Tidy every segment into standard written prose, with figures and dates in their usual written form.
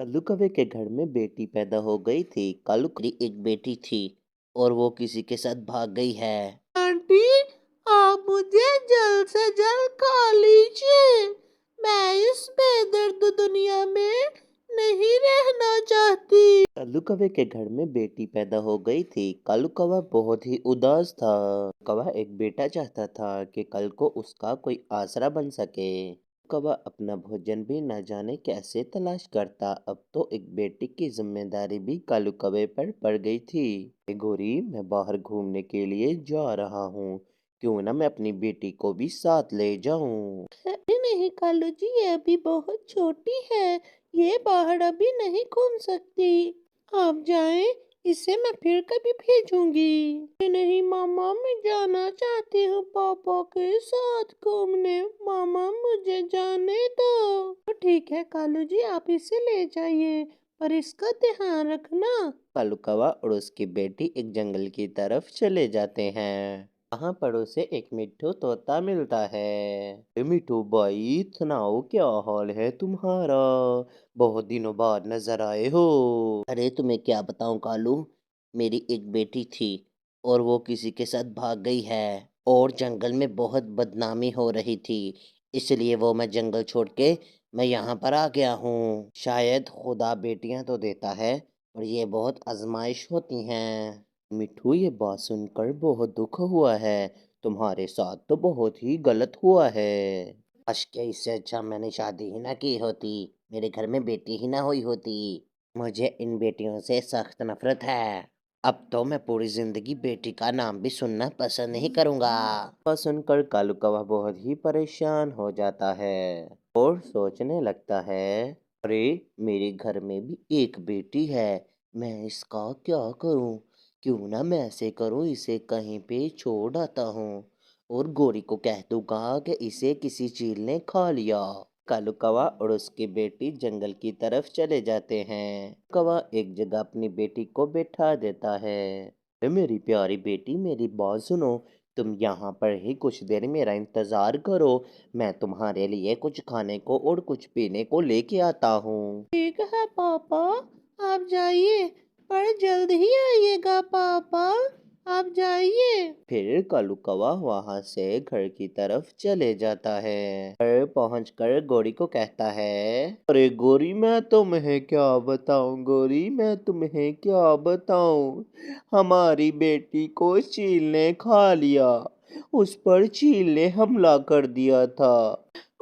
कालू कौवे के घर में बेटी पैदा हो गई थी। कालू की एक बेटी थी और वो किसी के साथ भाग गई है। आंटी, आप मुझे जल्द से जल्द खा लीजिए। मैं इस बेदर्द दुनिया में नहीं रहना चाहती। कालू कौवे के घर में बेटी पैदा हो गई थी। कालू कौवा बहुत ही उदास था। कौवा एक बेटा चाहता था कि कल को उसका कोई आसरा बन सके। कौवा अपना भोजन भी न जाने कैसे तलाश करता। अब तो एक बेटी की जिम्मेदारी भी कालू कौवे पर पड़ गई थी। गोरी, मैं बाहर घूमने के लिए जा रहा हूँ, क्यों ना मैं अपनी बेटी को भी साथ ले जाऊं। अरे नहीं कालू जी, ये अभी बहुत छोटी है, ये बाहर अभी नहीं घूम सकती। आप जाएं, इसे मैं फिर कभी भेजूंगी। नहीं मामा, मैं जाना चाहती हूँ पापा के साथ घूमने। मामा मुझे जाने दो। तो ठीक है कालू जी, आप इसे ले जाइए, पर इसका ध्यान रखना। कालू कौवा और उसकी बेटी एक जंगल की तरफ चले जाते हैं। वहाँ पर उसे एक मिट्ठू तोता मिलता है। मिट्ठू भाई, सुनाओ क्या हाल है तुम्हारा? बहुत दिनों बाद नजर आए हो। अरे तुम्हें क्या बताऊं कालू, मेरी एक बेटी थी और वो किसी के साथ भाग गई है और जंगल में बहुत बदनामी हो रही थी। इसलिए वो मैं जंगल छोड़ के मैं यहाँ पर आ गया हूँ। शायद खुदा बेटियां तो देता है, और ये बहुत आजमाइश होती हैं। मिठू, ये बात सुनकर बहुत दुख हुआ है। तुम्हारे साथ तो बहुत ही गलत हुआ है। काश क्या इससे अच्छा मैंने शादी ही ना की होती, मेरे घर में बेटी ही ना हुई होती। मुझे इन बेटियों से सख्त नफरत है। अब तो मैं पूरी जिंदगी बेटी का नाम भी सुनना पसंद नहीं करूंगा। बस सुनकर कालू कौवा बहुत ही परेशान हो जाता है और सोचने लगता है, अरे मेरे घर में भी एक बेटी है, मैं इसका क्या करूं? क्यों ना मैं ऐसे करूं, इसे कहीं पे छोड़ आता हूँ और गोरी को कह दूंगा कि इसे किसी चील ने खा लिया। कालू कौवा और उसकी बेटी जंगल की तरफ चले जाते हैं। कौवा एक जगह अपनी बेटी को बैठा देता है। मेरी प्यारी बेटी, मेरी बात सुनो, तुम यहाँ पर ही कुछ देर मेरा इंतजार करो। मैं तुम्हारे लिए कुछ खाने को और कुछ पीने को लेके आता हूँ। ठीक है पापा, आप जाइए, पर जल्द ही आइएगा पापा। आप जाइए। फिर कालू कौवा वहां से घर की तरफ चले जाता है। घर पहुंचकर गोरी को कहता है, अरे गोरी, मैं तुम्हें क्या बताऊं, गोरी मैं तुम्हें क्या बताऊं, हमारी बेटी को चील ने खा लिया। उस पर चील ने हमला कर दिया था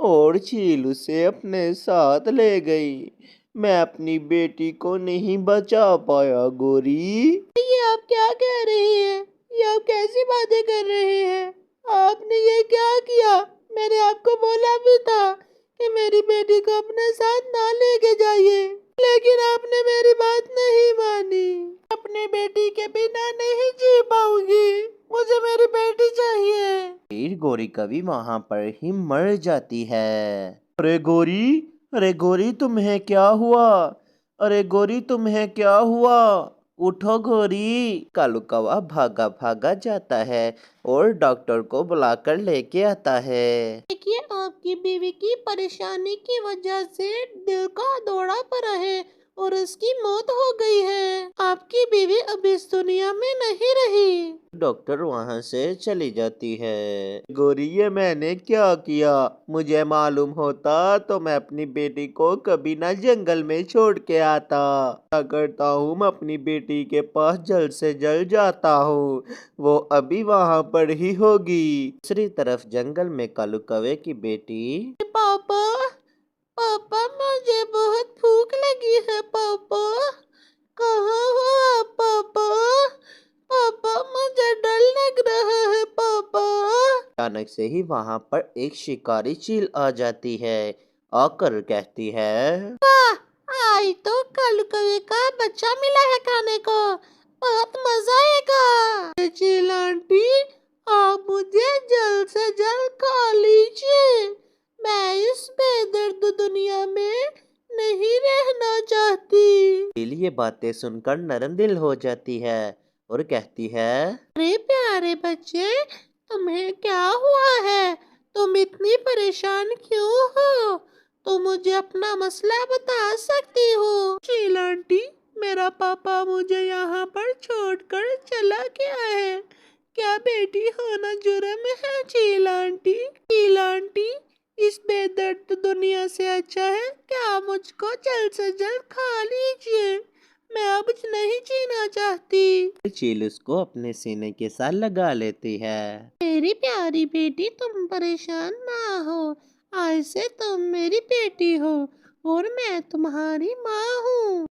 और चील उसे अपने साथ ले गई। मैं अपनी बेटी को नहीं बचा पाया गोरी। ये आप क्या कह रही हैं? ये आप कैसी बातें कर रहे हैं? आपने ये क्या किया? मैंने आपको बोला भी था कि मेरी बेटी को अपने साथ ना लेके जाइए, लेकिन आपने मेरी बात नहीं मानी। अपनी बेटी के बिना नहीं जी पाऊंगी, मुझे मेरी बेटी चाहिए। फिर गोरी कभी वहां पर ही मर जाती है। अरे गोरी, अरे गोरी, तुम्हें क्या हुआ? अरे गोरी, तुम्हें क्या हुआ? उठो गोरी। कालू कौवा भागा भागा जाता है और डॉक्टर को बुलाकर लेके आता है। देखिए, आपकी बीवी की परेशानी की वजह से दिल का दौरा पड़ा है और उसकी मौत हो गई है। आपकी बीवी अब इस दुनिया में नहीं रही। डॉक्टर वहां से चली जाती है। गोरी, ये मैंने क्या किया? मुझे मालूम होता तो मैं अपनी बेटी को कभी ना जंगल में छोड़ के आता। क्या करता हूँ, मैं अपनी बेटी के पास जल्द से जल्द जाता हूँ, वो अभी वहां पर ही होगी। दूसरी तरफ जंगल में कालू कौवे की बेटी, पापा, पापा मुझे बहुत भूख लगी है पापा। कहाँ हो आप पापा? पापा मुझे डर लग रहा है पापा। अचानक से ही वहां पर एक शिकारी चील आ जाती है। आकर कहती है, वाह, आज तो कलकवे का बच्चा मिला है खाने को, बहुत मजा आएगा। चील आंटी, आप मुझे जल्द से जल्द खा लीजिए। मैं इस बेदर्द दुनिया में नहीं रहना चाहती। चील ये बातें सुनकर नरम दिल हो जाती है और कहती है, अरे प्यारे बच्चे, तुम्हें क्या हुआ है? तुम इतनी परेशान क्यों हो? तुम मुझे अपना मसला बता सकती हो? मेरा पापा मुझे यहाँ पर छोड़कर चला गया है। क्या बेटी होना जुर्म है चील आंटी? चील आंटी, इस बेदर्द दुनिया से अच्छा है कि आप मुझको जल्द से जल्द खा लीजिए। मैं अब नहीं जीना चाहती। चील उसको अपने सीने के साथ लगा लेती है। मेरी प्यारी बेटी, तुम परेशान ना हो। आज से तुम मेरी बेटी हो और मैं तुम्हारी माँ हूँ।